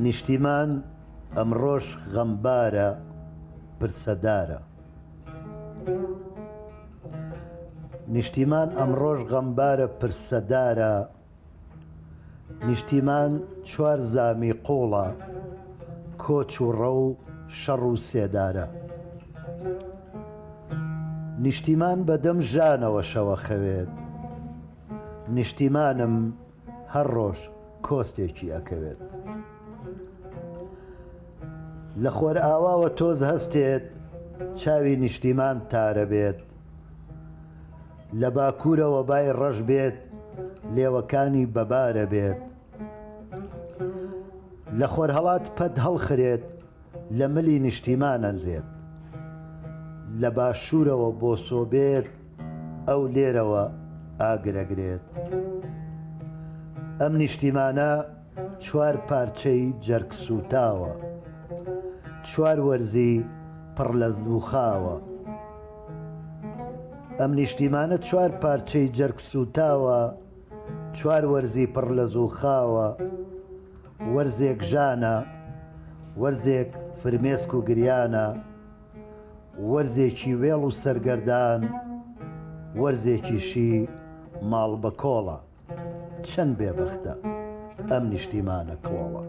نیشتیمان ئەمڕۆژ غەمبارە پرسەدارە. نیشتیمان ئەمڕۆژ غەمبارە پرسەدارە. نیشتیمان چوار زامی قوڵە، کۆچ و ڕە و شەڕ و سێدارە. نیشتیمان بەدەم ژانەوە شەوە خەوێت، نیشتیمانم هەر ڕۆژ کۆستێکی ئەکەوێت. لە خۆر ئاواوە تۆز هەستێت، چاوی نیشتیمان تارە بێت. لە باکوورەوە بای ڕەش بێت، لێوەکانی بەبارە بێت. لە خۆر هەڵات پەت هەڵخرێت، لە ملی نیشتیمانەنرێت. لە باشوورەوە بۆ سۆبێت، ئەو لێرەوە ئاگرەگرێت. ئەم نیشتیمانە چوار پارچەی جەرگ سوتاوە، چوار وەرزی پڕ لە زووخاوە. ئەم نیشتیمانە چوار پارچەی جەرگ سوتاوە، چوار وەرزی پڕ لە زووخاوە. وەرزێک ژانە، وەرزێک فرمێسک و گریانە، وەرزێکی وێڵ و سەرگەردان، وەرزێکیشی ماڵ بە کۆڵە. چەند بێبەختە ئەم نیشتیمانە کۆڵە.